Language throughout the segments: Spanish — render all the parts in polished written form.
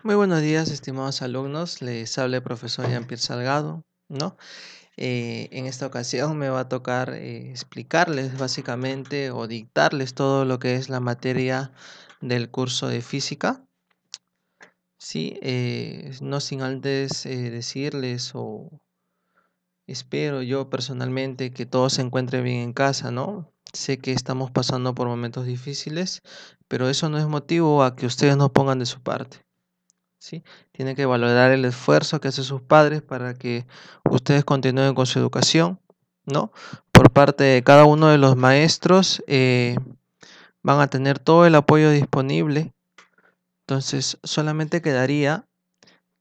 Muy buenos días, estimados alumnos. Les habla el profesor Jean-Pierre Salgado, ¿no? En esta ocasión me va a tocar explicarles básicamente o dictarles todo lo que es la materia del curso de física. Sí, no sin antes decirles o espero yo personalmente que todo se encuentre bien en casa, ¿no? Sé que estamos pasando por momentos difíciles, pero eso no es motivo a que ustedes no pongan de su parte. ¿Sí? Tienen que valorar el esfuerzo que hacen sus padres para que ustedes continúen con su educación, ¿no? Por parte de cada uno de los maestros van a tener todo el apoyo disponible. Entonces, solamente quedaría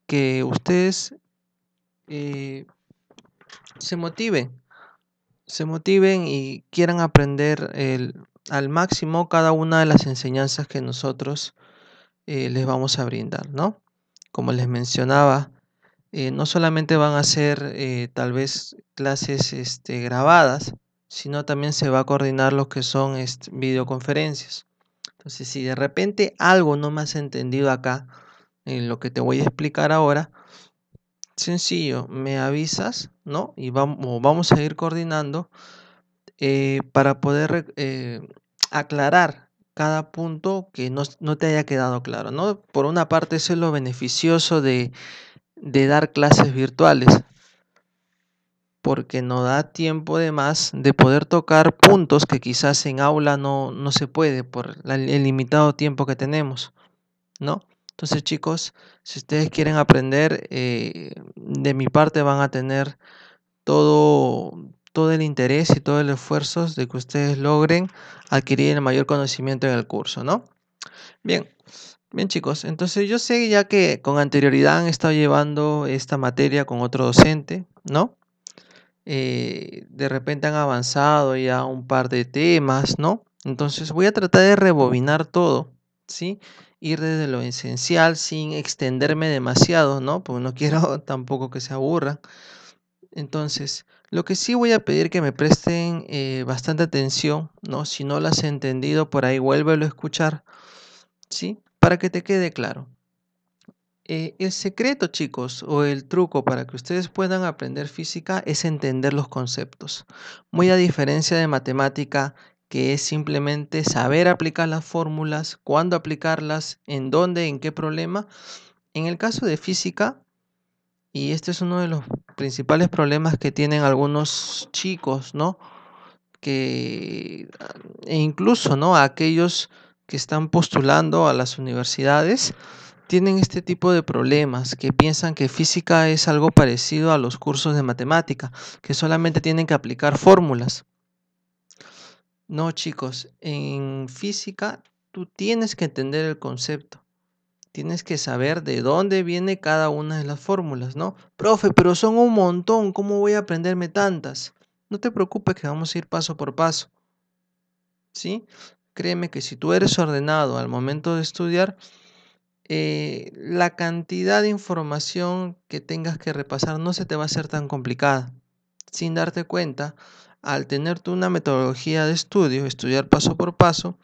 que ustedes eh, se motiven, se motiven y quieran aprender al máximo cada una de las enseñanzas que nosotros les vamos a brindar, ¿no? Como les mencionaba, no solamente van a ser tal vez clases grabadas, sino también se va a coordinar lo que son videoconferencias. Entonces, si de repente algo no me has entendido acá, en lo que te voy a explicar ahora, sencillo, me avisas, ¿no? Y vamos a ir coordinando para poder aclarar cada punto que no te haya quedado claro, ¿no? Por una parte, eso es lo beneficioso de dar clases virtuales, porque no da tiempo de más de poder tocar puntos que quizás en aula no se puede por el limitado tiempo que tenemos, ¿no? Entonces, chicos, si ustedes quieren aprender, de mi parte van a tener todo, todo el interés y todo el esfuerzo de que ustedes logren adquirir el mayor conocimiento en el curso, ¿no? Bien, bien chicos, entonces yo sé ya que con anterioridad han estado llevando esta materia con otro docente, ¿no? De repente han avanzado ya un par de temas, ¿no? Entonces voy a tratar de rebobinar todo, ¿sí? Ir desde lo esencial sin extenderme demasiado, ¿no? Porque no quiero tampoco que se aburran. Entonces, lo que sí voy a pedir que me presten bastante atención, ¿no? Si no lo has entendido, por ahí vuélvelo a escuchar, ¿sí? Para que te quede claro. El secreto, chicos, o el truco para que ustedes puedan aprender física es entender los conceptos. Muy a diferencia de matemática, que es simplemente saber aplicar las fórmulas, cuándo aplicarlas, en dónde, en qué problema. En el caso de física, y este es uno de los principales problemas que tienen algunos chicos, ¿no? Que, e incluso, ¿no? Aquellos que están postulando a las universidades tienen este tipo de problemas, que piensan que física es algo parecido a los cursos de matemática, que solamente tienen que aplicar fórmulas. No, chicos, en física tú tienes que entender el concepto. Tienes que saber de dónde viene cada una de las fórmulas, ¿no? Profe, pero son un montón, ¿cómo voy a aprenderme tantas? No te preocupes que vamos a ir paso por paso, ¿sí? Créeme que si tú eres ordenado al momento de estudiar, la cantidad de información que tengas que repasar no se te va a hacer tan complicada. Sin darte cuenta, al tener tú una metodología de estudio, estudiar paso por paso,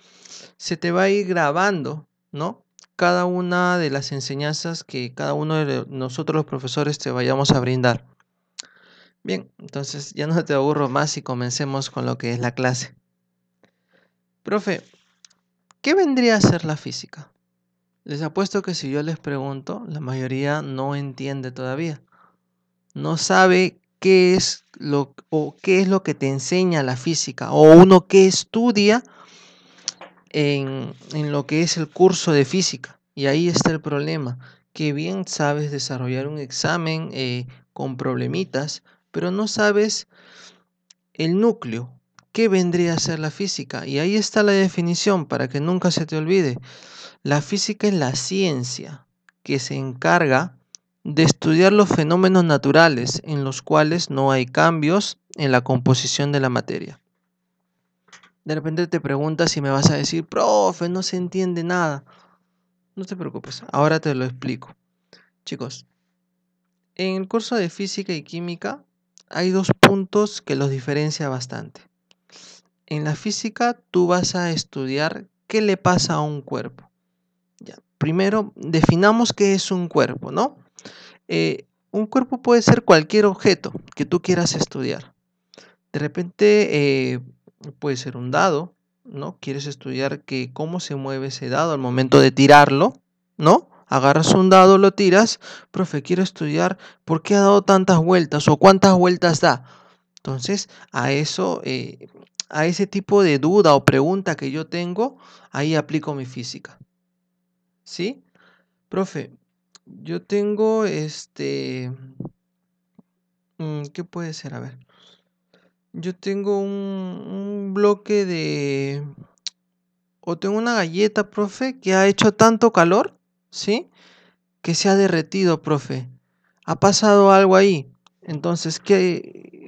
se te va a ir grabando, ¿no? Cada una de las enseñanzas que cada uno de nosotros los profesores te vayamos a brindar. Bien, entonces ya no te aburro más y comencemos con lo que es la clase. Profe, ¿qué vendría a ser la física? Les apuesto que si yo les pregunto, la mayoría no entiende todavía. No sabe qué es qué es lo que te enseña la física o uno que estudia en lo que es el curso de física. Y ahí está el problema, que bien sabes desarrollar un examen con problemitas, pero no sabes el núcleo. ¿Qué vendría a ser la física? Y ahí está la definición para que nunca se te olvide. La física es la ciencia que se encarga de estudiar los fenómenos naturales en los cuales no hay cambios en la composición de la materia. De repente te preguntas si me vas a decir, profe, no se entiende nada. No te preocupes, ahora te lo explico. Chicos, en el curso de física y química hay dos puntos que los diferencia bastante. En la física tú vas a estudiar qué le pasa a un cuerpo. Ya. primero definamos qué es un cuerpo, ¿no? Un cuerpo puede ser cualquier objeto que tú quieras estudiar. De repente puede ser un dado, ¿no? Quieres estudiar cómo se mueve ese dado al momento de tirarlo, ¿no? Agarras un dado, lo tiras, profe, quiero estudiar por qué ha dado tantas vueltas o cuántas vueltas da. Entonces, a ese tipo de duda o pregunta que yo tengo, ahí aplico mi física, ¿sí? Profe, yo tengo ¿qué puede ser? A ver, yo tengo un bloque o tengo una galleta, profe, que ha hecho tanto calor, ¿sí? Que se ha derretido, profe. Ha pasado algo ahí. Entonces,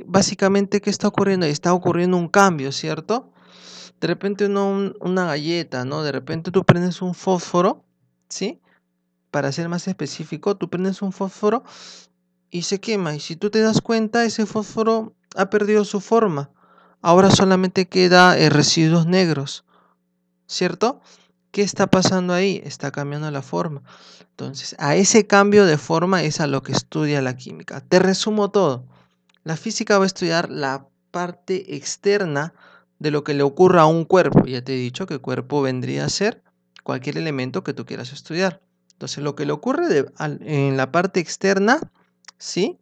básicamente, ¿qué está ocurriendo ahí? Está ocurriendo un cambio, ¿cierto? De repente una galleta, ¿no? De repente tú prendes un fósforo, ¿sí? Para ser más específico, tú prendes un fósforo y se quema. Y si tú te das cuenta, ese fósforo ha perdido su forma. Ahora solamente queda residuos negros, ¿cierto? ¿Qué está pasando ahí? Está cambiando la forma. Entonces, a ese cambio de forma es a lo que estudia la química. Te resumo todo. La física va a estudiar la parte externa de lo que le ocurra a un cuerpo. Ya te he dicho que el cuerpo vendría a ser cualquier elemento que tú quieras estudiar. Entonces, lo que le ocurre en la parte externa, ¿sí?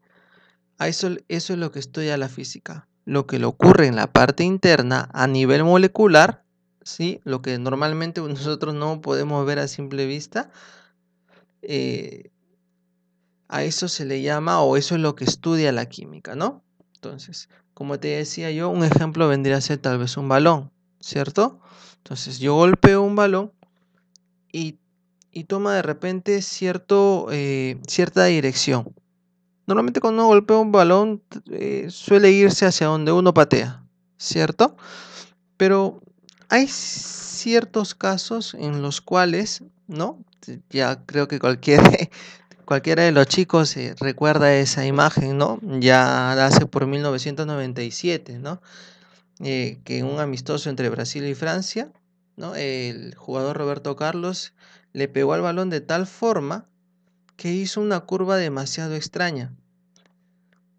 Eso es lo que estudia la física. Lo que le ocurre en la parte interna a nivel molecular, ¿sí? Lo que normalmente nosotros no podemos ver a simple vista, eh, a eso se le llama o eso es lo que estudia la química, ¿no? Entonces, como te decía yo, un ejemplo vendría a ser tal vez un balón, ¿cierto? Entonces, yo golpeo un balón y, y toma de repente cierta dirección. Normalmente cuando uno golpea un balón suele irse hacia donde uno patea, ¿cierto? Pero hay ciertos casos en los cuales, ¿no? Ya creo que cualquiera de los chicos recuerda esa imagen, ¿no? Ya hace por 1997, ¿no? Que en un amistoso entre Brasil y Francia, ¿no? El jugador Roberto Carlos le pegó al balón de tal forma que hizo una curva demasiado extraña.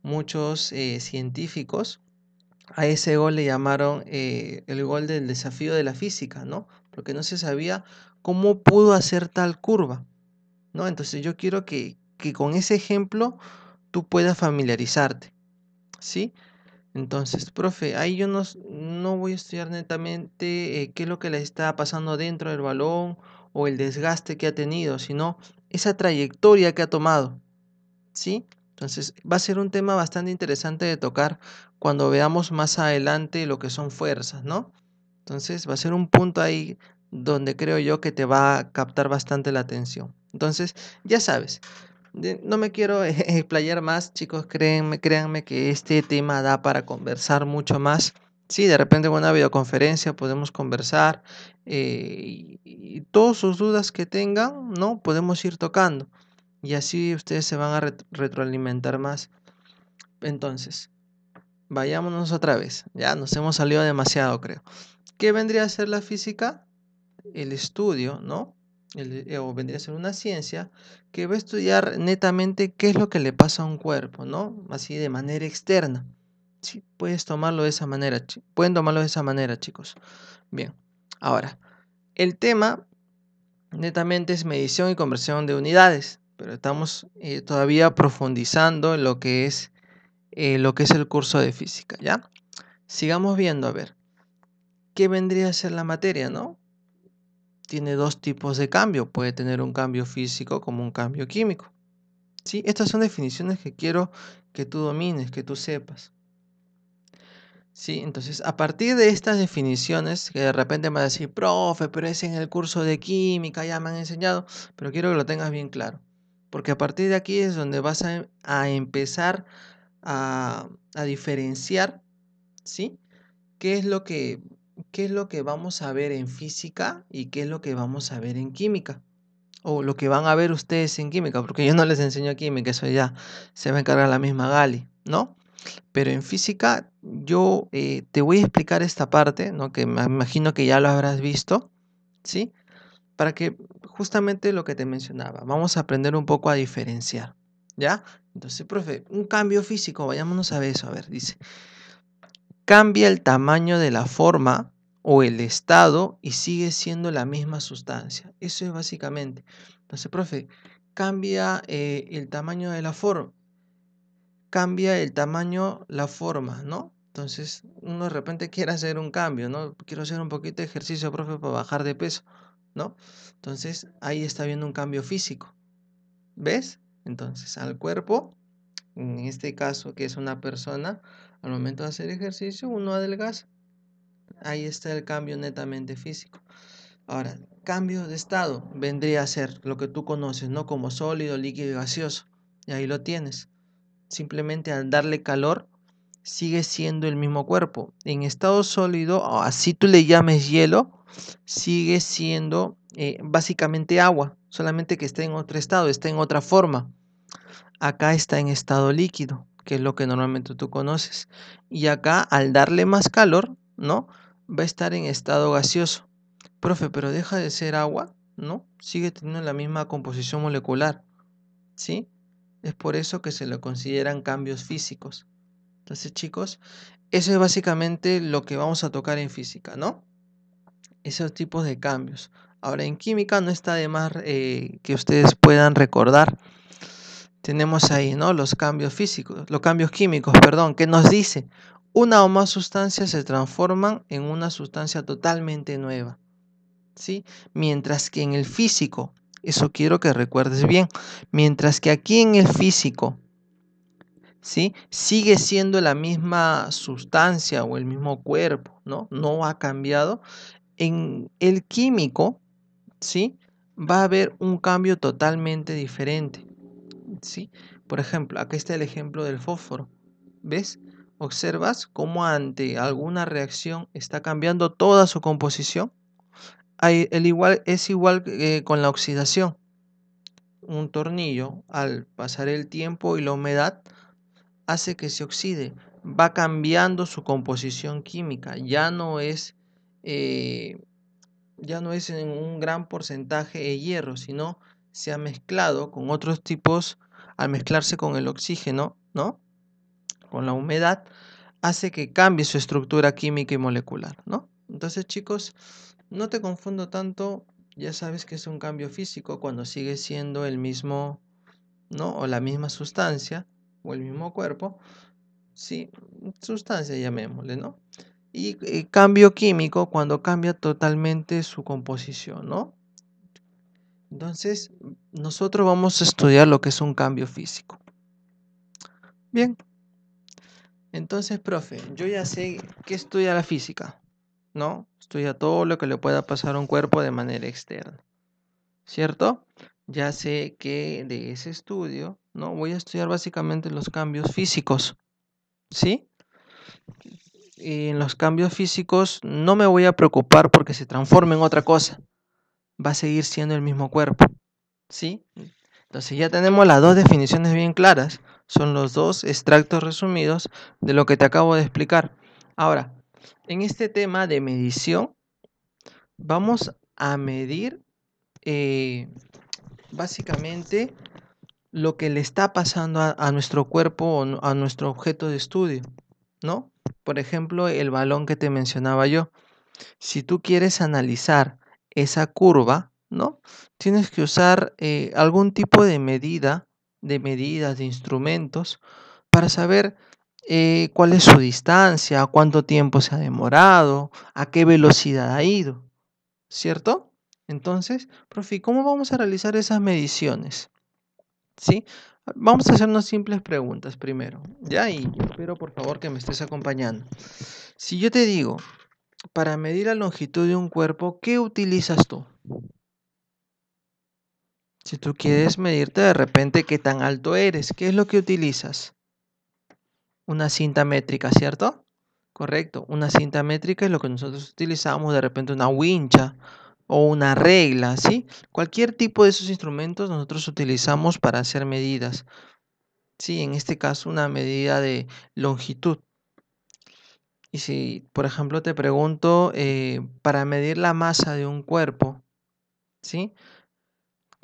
Muchos científicos a ese gol le llamaron el gol del desafío de la física, ¿no? Porque no se sabía cómo pudo hacer tal curva, ¿no? Entonces yo quiero que con ese ejemplo tú puedas familiarizarte, ¿sí? Entonces, profe, ahí yo no voy a estudiar netamente qué es lo que le está pasando dentro del balón o el desgaste que ha tenido, sino esa trayectoria que ha tomado, ¿sí? Entonces, va a ser un tema bastante interesante de tocar cuando veamos más adelante lo que son fuerzas, ¿no? Entonces, va a ser un punto ahí donde creo yo que te va a captar bastante la atención. Entonces, ya sabes, no me quiero explayar más, chicos, créanme que este tema da para conversar mucho más. Sí, de repente en una videoconferencia podemos conversar y todas sus dudas que tengan, ¿no? Podemos ir tocando y así ustedes se van a retroalimentar más. Entonces, vayámonos otra vez. Ya nos hemos salido demasiado, creo. ¿Qué vendría a ser la física? El estudio, ¿no? O vendría a ser una ciencia que va a estudiar netamente qué es lo que le pasa a un cuerpo, ¿no? Así de manera externa. Sí, puedes tomarlo de esa manera, pueden tomarlo de esa manera, chicos. Bien, ahora, el tema netamente es medición y conversión de unidades, pero estamos todavía profundizando en lo que es el curso de física, ¿ya? Sigamos viendo, a ver, ¿qué vendría a ser la materia, no? Tiene dos tipos de cambio, puede tener un cambio físico como un cambio químico, ¿sí? Estas son definiciones que quiero que tú domines, que tú sepas, ¿sí? Entonces, a partir de estas definiciones, que de repente me vas a decir, profe, pero es en el curso de química, ya me han enseñado, pero quiero que lo tengas bien claro, porque a partir de aquí es donde vas a empezar a diferenciar, ¿sí? ¿Qué es lo que, qué es lo que vamos a ver en física y qué es lo que vamos a ver en química? O lo que van a ver ustedes en química, porque yo no les enseño química, eso ya se va a encargar la misma Gali, ¿no? Pero en física yo te voy a explicar esta parte, ¿no? Que me imagino que ya lo habrás visto, ¿sí? Para que justamente lo que te mencionaba. Vamos a aprender un poco a diferenciar, ¿ya? Entonces, profe, un cambio físico, vayámonos a ver eso. A ver, dice, cambia el tamaño de la forma o el estado y sigue siendo la misma sustancia. Eso es básicamente. Entonces, profe, cambia el tamaño de la forma, cambia el tamaño, la forma, ¿no? Entonces, uno de repente quiere hacer un cambio, ¿no? Quiero hacer un poquito de ejercicio, profe, para bajar de peso, ¿no? Entonces, ahí está viendo un cambio físico. ¿Ves? Entonces, al cuerpo, en este caso, que es una persona, al momento de hacer ejercicio, uno adelgaza. Ahí está el cambio netamente físico. Ahora, cambio de estado vendría a ser lo que tú conoces, ¿no? Como sólido, líquido y gaseoso. Y ahí lo tienes. Simplemente al darle calor, sigue siendo el mismo cuerpo. En estado sólido, o así tú le llames hielo, sigue siendo básicamente agua, solamente que está en otro estado, está en otra forma. Acá está en estado líquido, que es lo que normalmente tú conoces. Y acá, al darle más calor, ¿no? Va a estar en estado gaseoso. Profe, pero deja de ser agua, ¿no? Sigue teniendo la misma composición molecular, ¿sí? Es por eso que se lo consideran cambios físicos. Entonces, chicos, eso es básicamente lo que vamos a tocar en física, ¿no? Esos tipos de cambios. Ahora, en química no está de más que ustedes puedan recordar. Tenemos ahí, ¿no? Los cambios físicos, los cambios químicos, perdón, que nos dice, una o más sustancias se transforman en una sustancia totalmente nueva, ¿sí? Mientras que en el físico, eso quiero que recuerdes bien, mientras que aquí en el físico, ¿sí? Sigue siendo la misma sustancia o el mismo cuerpo, ¿no? No ha cambiado. En el químico, ¿sí? Va a haber un cambio totalmente diferente, ¿sí? Por ejemplo, aquí está el ejemplo del fósforo. ¿Ves? ¿Observas cómo ante alguna reacción está cambiando toda su composición? Es igual con la oxidación. Un tornillo, al pasar el tiempo y la humedad, hace que se oxide. Va cambiando su composición química. Eh, ya no es en un gran porcentaje de hierro, sino se ha mezclado con otros tipos, al mezclarse con el oxígeno, ¿no? Con la humedad, hace que cambie su estructura química y molecular, ¿no? Entonces, chicos, no te confundo tanto, ya sabes que es un cambio físico cuando sigue siendo el mismo, ¿no? O la misma sustancia, o el mismo cuerpo, sí, sustancia llamémosle, ¿no? Y cambio químico cuando cambia totalmente su composición, ¿no? Entonces, nosotros vamos a estudiar lo que es un cambio físico. Bien, entonces, profe, yo ya sé qué estudia la física, ¿no? Estudia todo lo que le pueda pasar a un cuerpo de manera externa, ¿cierto? Ya sé que de ese estudio, ¿no? Voy a estudiar básicamente los cambios físicos, ¿sí? Y en los cambios físicos no me voy a preocupar porque se transforme en otra cosa. Va a seguir siendo el mismo cuerpo, ¿sí? Entonces ya tenemos las dos definiciones bien claras. Son los dos extractos resumidos de lo que te acabo de explicar. Ahora, en este tema de medición, vamos a medir básicamente lo que le está pasando a nuestro cuerpo o a nuestro objeto de estudio, ¿no? Por ejemplo, el balón que te mencionaba yo. Si tú quieres analizar esa curva, ¿no? Tienes que usar algún tipo de medida, de medidas, de instrumentos, para saber cuál es su distancia, cuánto tiempo se ha demorado, a qué velocidad ha ido, ¿cierto? Entonces, profe, ¿cómo vamos a realizar esas mediciones? ¿Sí? Vamos a hacernos simples preguntas primero, ¿ya? Y espero por favor que me estés acompañando. Si yo te digo, para medir la longitud de un cuerpo, ¿qué utilizas tú? Si tú quieres medirte de repente qué tan alto eres, ¿qué es lo que utilizas? Una cinta métrica, ¿cierto? Correcto, una cinta métrica es lo que nosotros utilizamos, de repente una wincha o una regla, ¿sí? Cualquier tipo de esos instrumentos nosotros utilizamos para hacer medidas, ¿sí? En este caso una medida de longitud. Y si, por ejemplo, te pregunto, para medir la masa de un cuerpo, ¿sí?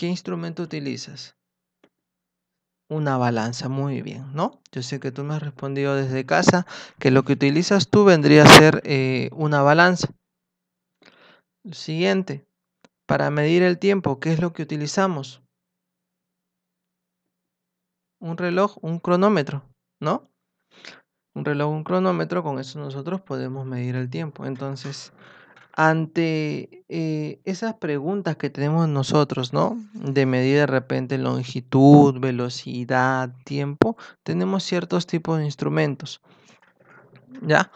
¿Qué instrumento utilizas? Una balanza, muy bien, ¿no? Yo sé que tú me has respondido desde casa que lo que utilizas tú vendría a ser una balanza. Siguiente, para medir el tiempo, ¿qué es lo que utilizamos? Un reloj, un cronómetro, ¿no? Un reloj, un cronómetro, con eso nosotros podemos medir el tiempo. Entonces, ante esas preguntas que tenemos nosotros, ¿no? De medir de repente longitud, velocidad, tiempo, tenemos ciertos tipos de instrumentos, ¿ya?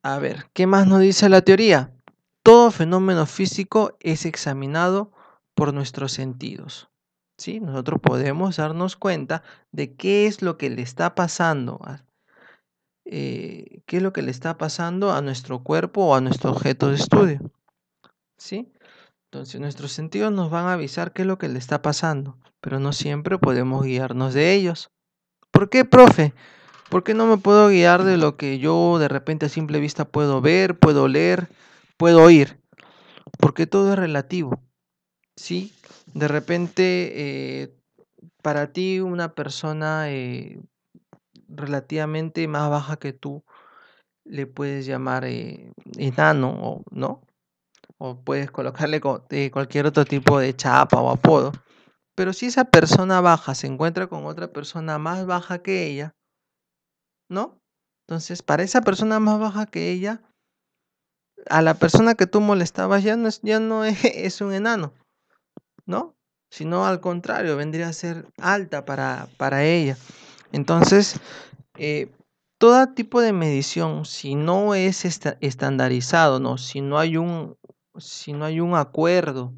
A ver, ¿qué más nos dice la teoría? Todo fenómeno físico es examinado por nuestros sentidos. ¿Sí? Nosotros podemos darnos cuenta de qué es lo que le está pasando, qué es lo que le está pasando a nuestro cuerpo o a nuestro objeto de estudio. ¿Sí? Entonces, nuestros sentidos nos van a avisar qué es lo que le está pasando, pero no siempre podemos guiarnos de ellos. ¿Por qué, profe? ¿Por qué no me puedo guiar de lo que yo de repente a simple vista puedo ver, puedo leer, puedo oír? Porque todo es relativo, ¿sí? De repente, para ti una persona relativamente más baja que tú le puedes llamar enano, ¿no? O puedes colocarle cualquier otro tipo de chapa o apodo. Pero si esa persona baja se encuentra con otra persona más baja que ella, ¿no? Entonces, para esa persona más baja que ella, a la persona que tú molestabas ya no es, es un enano, ¿no? Sino al contrario, vendría a ser alta para ella. Entonces, eh, todo tipo de medición, si no es estandarizado, ¿no? Si no hay un acuerdo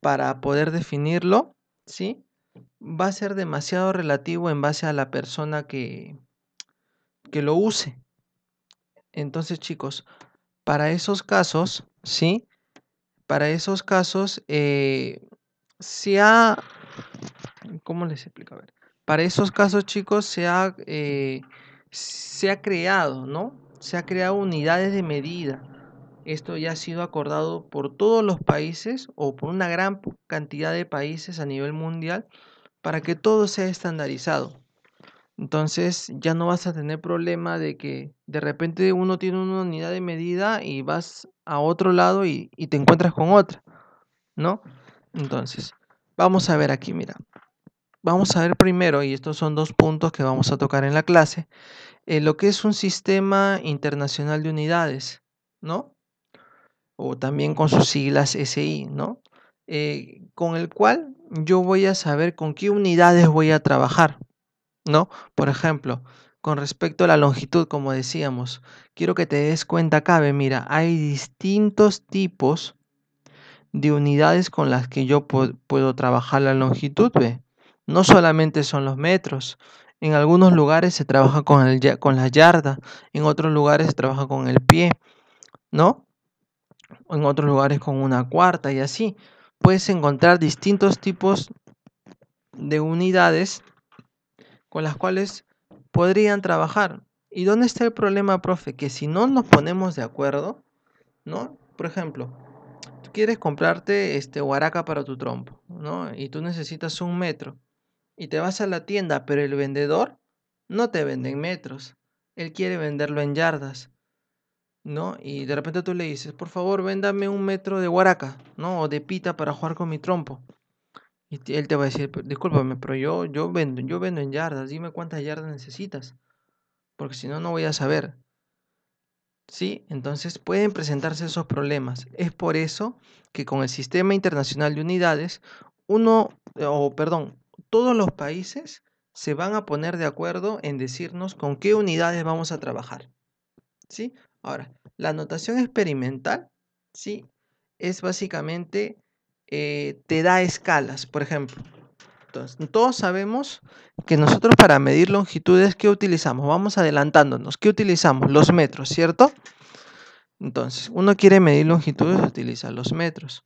para poder definirlo, ¿sí? Va a ser demasiado relativo en base a la persona que lo use. Entonces, chicos, para esos casos, ¿sí? Para esos casos, se ha, ¿cómo les explico? A ver, para esos casos, chicos, se ha creado, ¿no? Se ha creado unidades de medida. Esto ya ha sido acordado por todos los países o por una gran cantidad de países a nivel mundial para que todo sea estandarizado. Entonces ya no vas a tener problema de que de repente uno tiene una unidad de medida y vas a otro lado y te encuentras con otra, ¿no? Entonces, vamos a ver aquí, mira. Vamos a ver primero, y estos son dos puntos que vamos a tocar en la clase, lo que es un sistema internacional de unidades, ¿no? O también con sus siglas SI, ¿no? Con el cual yo voy a saber con qué unidades voy a trabajar, ¿no? Por ejemplo, con respecto a la longitud, como decíamos, quiero que te des cuenta, cabe, mira, hay distintos tipos de unidades con las que yo puedo trabajar la longitud, ¿ve? No solamente son los metros. En algunos lugares se trabaja con la yarda, en otros lugares se trabaja con el pie, ¿no? En otros lugares con una cuarta y así. Puedes encontrar distintos tipos de unidades con las cuales podrían trabajar. ¿Y dónde está el problema, profe? Que si no nos ponemos de acuerdo, ¿no? Por ejemplo, tú quieres comprarte este guaraca para tu trompo, ¿no? Y tú necesitas 1 metro. Y te vas a la tienda, pero el vendedor no te vende en metros. Él quiere venderlo en yardas, ¿no? Y de repente tú le dices, por favor, véndame 1 metro de guaraca, ¿no? O de pita para jugar con mi trompo. Y él te va a decir, discúlpame, pero yo vendo en yardas, dime cuántas yardas necesitas, porque si no, no voy a saber. ¿Sí? Entonces pueden presentarse esos problemas. Es por eso que con el Sistema Internacional de Unidades, todos los países se van a poner de acuerdo en decirnos con qué unidades vamos a trabajar. ¿Sí? Ahora, la notación experimental, ¿sí? Es básicamente, te da escalas, por ejemplo. Entonces, todos sabemos que nosotros para medir longitudes, ¿qué utilizamos? Vamos adelantándonos. ¿Qué utilizamos? Los metros, ¿cierto? Entonces, uno quiere medir longitudes, utiliza los metros.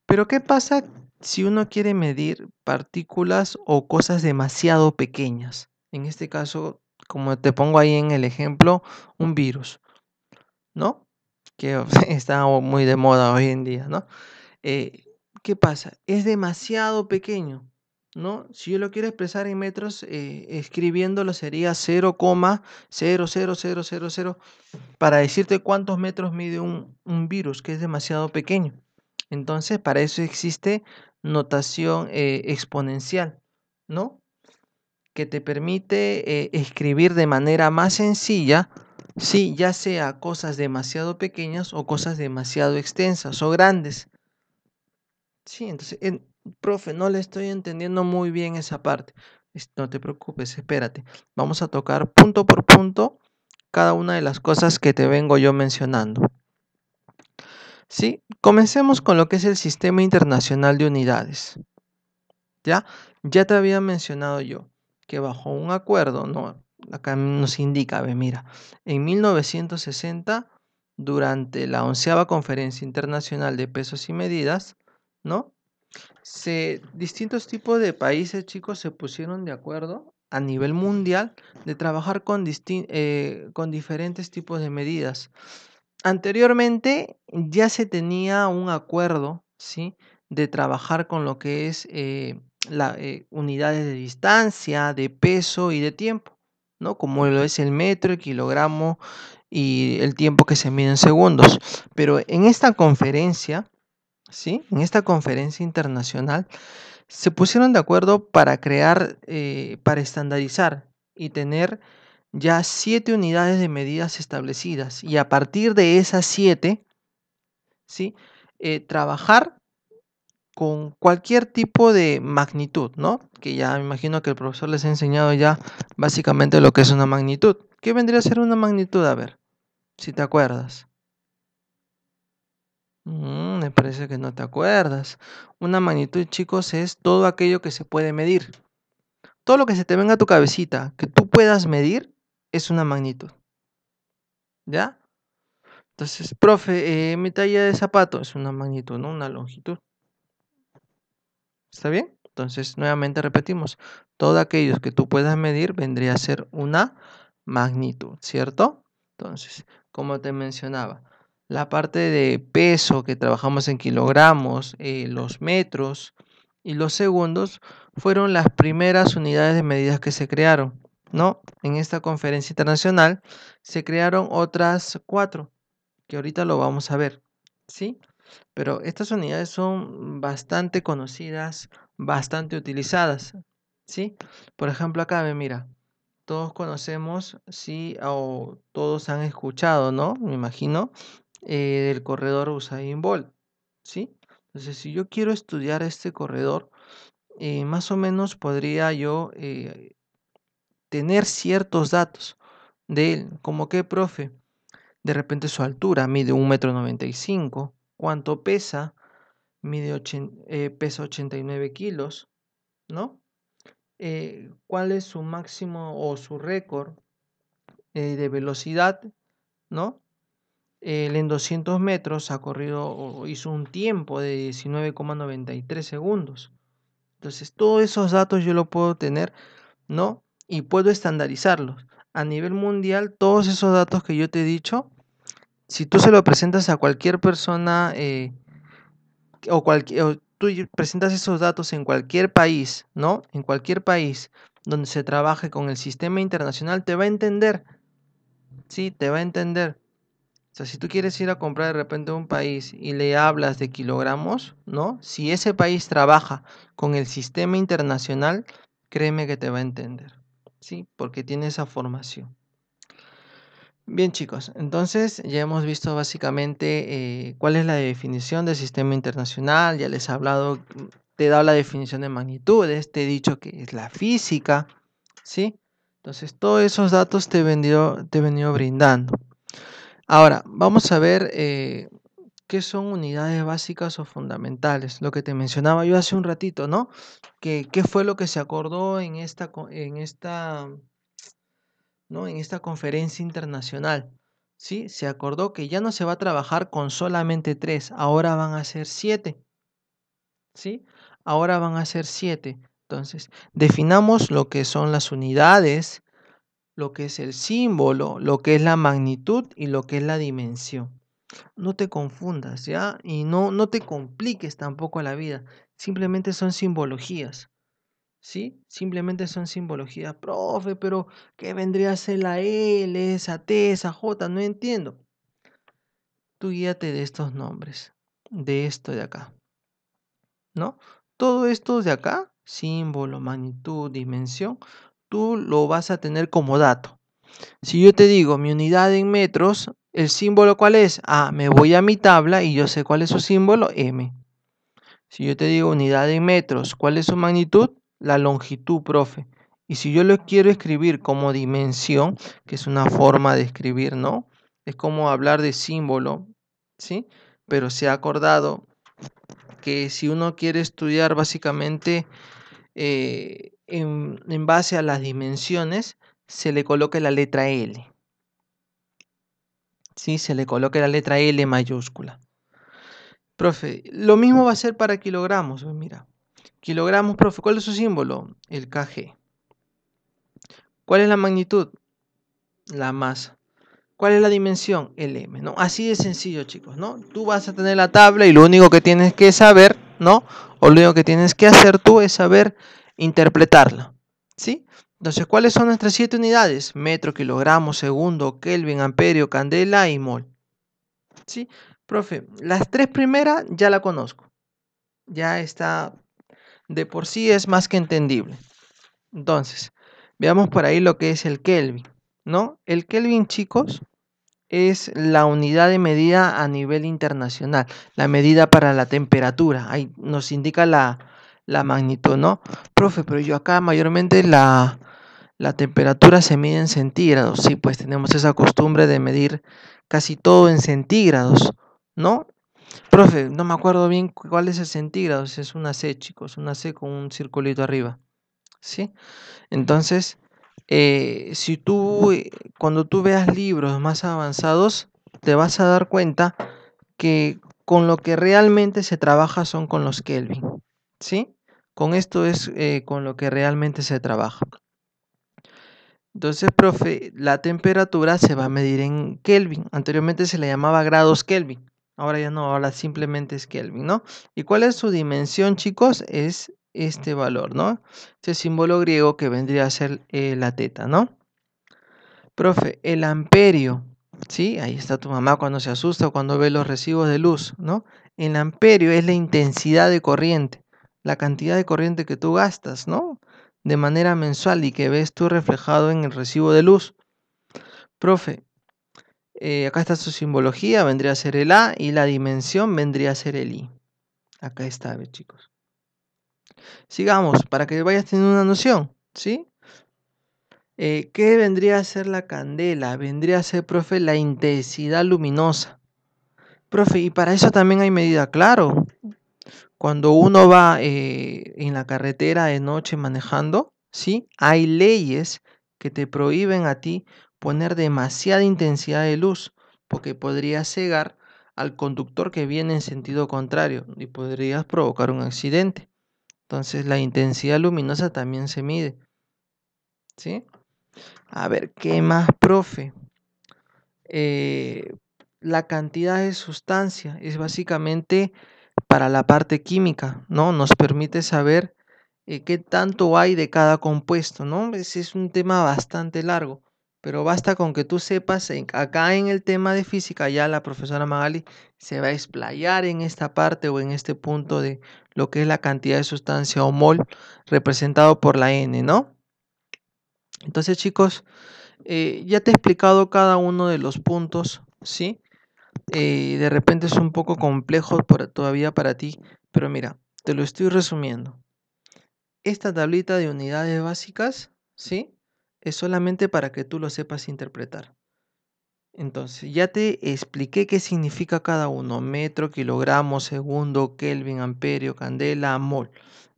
Pero ¿qué pasa si uno quiere medir partículas o cosas demasiado pequeñas? En este caso, como te pongo ahí en el ejemplo, un virus, ¿no? Que está muy de moda hoy en día, ¿no? ¿qué pasa? Es demasiado pequeño, ¿no? Si yo lo quiero expresar en metros, escribiéndolo sería 0,00000 para decirte cuántos metros mide un virus, que es demasiado pequeño. Entonces, para eso existe notación exponencial, ¿no? Que te permite escribir de manera más sencilla, sí, ya sea cosas demasiado pequeñas o cosas demasiado extensas o grandes. Sí, entonces, profe, no le estoy entendiendo muy bien esa parte. No te preocupes, espérate. Vamos a tocar punto por punto cada una de las cosas que te vengo yo mencionando. Sí, comencemos con lo que es el Sistema Internacional de Unidades. ¿Ya? Ya te había mencionado yo que bajo un acuerdo, no, acá nos indica, ve, mira, en 1960, durante la 11ª Conferencia Internacional de Pesos y Medidas, ¿no? Distintos tipos de países, chicos, se pusieron de acuerdo a nivel mundial de trabajar con diferentes tipos de medidas. Anteriormente ya se tenía un acuerdo, ¿sí? De trabajar con lo que es unidades de distancia, de peso y de tiempo, ¿no? Como lo es el metro, el kilogramo y el tiempo que se mide en segundos. Pero en esta conferencia, ¿sí? En esta conferencia internacional se pusieron de acuerdo para crear, para estandarizar y tener ya 7 unidades de medidas establecidas. Y a partir de esas 7, ¿sí? Trabajar con cualquier tipo de magnitud, ¿no? Que ya me imagino que el profesor les ha enseñado ya básicamente lo que es una magnitud. ¿Qué vendría a ser una magnitud? A ver, si te acuerdas. Me parece que no te acuerdas. Una magnitud, chicos, es todo aquello que se puede medir. Todo lo que se te venga a tu cabecita, que tú puedas medir, es una magnitud. ¿Ya? Entonces, profe, mi talla de zapato es una magnitud, no una longitud. ¿Está bien? Entonces, nuevamente repetimos, todo aquello que tú puedas medir vendría a ser una magnitud, ¿cierto? Entonces, como te mencionaba, la parte de peso que trabajamos en kilogramos, los metros y los segundos fueron las primeras unidades de medidas que se crearon, ¿no? En esta conferencia internacional se crearon otras 4, que ahorita lo vamos a ver, ¿sí? Pero estas unidades son bastante conocidas, bastante utilizadas, ¿sí? Por ejemplo, acá, mira, todos conocemos, sí, o todos han escuchado, ¿no? Me imagino, del corredor Usain Bolt, ¿sí? Entonces, si yo quiero estudiar este corredor, más o menos podría yo tener ciertos datos de él, como que, profe, de repente su altura mide 1,95 m, cuánto pesa, pesa 89 kilos, ¿no? ¿Cuál es su máximo o su récord de velocidad, ¿no? Él en 200 metros ha corrido o hizo un tiempo de 19,93 segundos. Entonces, todos esos datos yo lo puedo tener, ¿no? Y puedo estandarizarlos. A nivel mundial, todos esos datos que yo te he dicho, si tú se lo presentas a cualquier persona o tú presentas esos datos en cualquier país, ¿no? En cualquier país donde se trabaje con el sistema internacional, te va a entender, sí, te va a entender. O sea, si tú quieres ir a comprar de repente a un país y le hablas de kilogramos, ¿no? Si ese país trabaja con el sistema internacional, créeme que te va a entender, ¿sí? Porque tiene esa formación. Bien, chicos, entonces ya hemos visto básicamente cuál es la definición del sistema internacional, ya les he hablado, te he dado la definición de magnitudes, te he dicho que es la física, ¿sí? Entonces, todos esos datos te he venido brindando. Ahora, vamos a ver qué son unidades básicas o fundamentales, lo que te mencionaba yo hace un ratito, ¿no? ¿Qué fue lo que se acordó ¿no? En esta conferencia internacional? ¿Sí? Se acordó que ya no se va a trabajar con solamente 3, ahora van a ser 7, ¿sí? Ahora van a ser 7. Entonces, definamos lo que son las unidades, lo que es el símbolo, lo que es la magnitud y lo que es la dimensión. No te confundas, ¿ya? Y no te compliques tampoco la vida. Simplemente son simbologías, ¿sí? Simplemente son simbologías. Profe, pero ¿qué vendría a ser la L, esa T, esa J? No entiendo. Tú guíate de estos nombres, de esto de acá, ¿no? Todo esto de acá, símbolo, magnitud, dimensión, tú lo vas a tener como dato. Si yo te digo mi unidad en metros, ¿el símbolo cuál es? Ah, me voy a mi tabla y yo sé cuál es su símbolo, M. Si yo te digo unidad en metros, ¿cuál es su magnitud? La longitud, profe. Y si yo lo quiero escribir como dimensión, que es una forma de escribir, ¿no? Es como hablar de símbolo, ¿sí? Pero se ha acordado que si uno quiere estudiar básicamente en base a las dimensiones, se le coloca la letra L. ¿Sí? Se le coloca la letra L mayúscula. Profe, lo mismo va a ser para kilogramos. Mira, kilogramos, profe, ¿cuál es su símbolo? El kg. ¿Cuál es la magnitud? La masa. ¿Cuál es la dimensión? El m, ¿no? Así de sencillo, chicos, ¿no? Tú vas a tener la tabla y lo único que tienes que saber, ¿no? O lo único que tienes que hacer tú es saber interpretarla, ¿sí? Entonces, ¿cuáles son nuestras 7 unidades? Metro, kilogramo, segundo, Kelvin, amperio, candela y mol. ¿Sí? Profe, las 3 primeras ya la conozco. Ya está, de por sí es más que entendible. Entonces, veamos por ahí lo que es el Kelvin, ¿no? El Kelvin, chicos, es la unidad de medida a nivel internacional, la medida para la temperatura. Ahí nos indica la magnitud, ¿no? Profe, pero yo acá mayormente la temperatura se mide en centígrados. Sí, pues tenemos esa costumbre de medir casi todo en centígrados, ¿no? Profe, no me acuerdo bien cuál es el centígrados. Es una C, chicos, una C con un circulito arriba, ¿sí? Entonces, si tú, cuando tú veas libros más avanzados, te vas a dar cuenta que con lo que realmente se trabaja son con los Kelvin, ¿sí? Con esto es con lo que realmente se trabaja. Entonces, profe, la temperatura se va a medir en Kelvin. Anteriormente se le llamaba grados Kelvin. Ahora ya no, ahora simplemente es Kelvin, ¿no? ¿Y cuál es su dimensión, chicos? Es este valor, ¿no? Este símbolo griego que vendría a ser la teta, ¿no? Profe, el amperio, ¿sí? Ahí está tu mamá cuando se asusta o cuando ve los recibos de luz, ¿no? El amperio es la intensidad de corriente, la cantidad de corriente que tú gastas, ¿no? De manera mensual y que ves tú reflejado en el recibo de luz. Profe, acá está su simbología, vendría a ser el A y la dimensión vendría a ser el I. Acá está, chicos. Sigamos, para que vayas teniendo una noción, ¿sí? ¿Qué vendría a ser la candela? Vendría a ser, profe, la intensidad luminosa. Profe, y para eso también hay medida, claro. Cuando uno va en la carretera de noche manejando, ¿sí? Hay leyes que te prohíben a ti poner demasiada intensidad de luz, porque podría cegar al conductor que viene en sentido contrario y podrías provocar un accidente. Entonces la intensidad luminosa también se mide, ¿sí? A ver, ¿qué más, profe? Eh, la cantidad de sustancia es básicamente para la parte química, ¿no? Nos permite saber qué tanto hay de cada compuesto, ¿no? Ese es un tema bastante largo, pero basta con que tú sepas, acá en el tema de física, ya la profesora Magali se va a explayar en esta parte o en este punto de lo que es la cantidad de sustancia o mol representado por la N, ¿no? Entonces, chicos, ya te he explicado cada uno de los puntos, ¿sí? De repente es un poco complejo todavía para ti, pero mira, te lo estoy resumiendo. Esta tablita de unidades básicas, ¿sí? Es solamente para que tú lo sepas interpretar. Entonces, ya te expliqué qué significa cada uno: metro, kilogramo, segundo, Kelvin, amperio, candela, mol.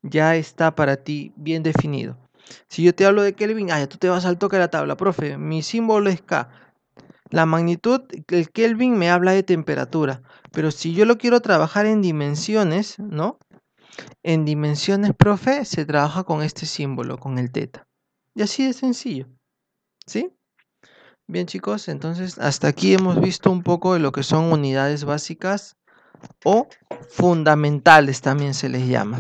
Ya está para ti bien definido. Si yo te hablo de Kelvin, ya tú te vas al toque de la tabla, profe, mi símbolo es K. La magnitud, el Kelvin me habla de temperatura, pero si yo lo quiero trabajar en dimensiones, ¿no? En dimensiones, profe, se trabaja con este símbolo, con el teta. Y así de sencillo, ¿sí? Bien chicos, entonces hasta aquí hemos visto un poco de lo que son unidades básicas o fundamentales también se les llama.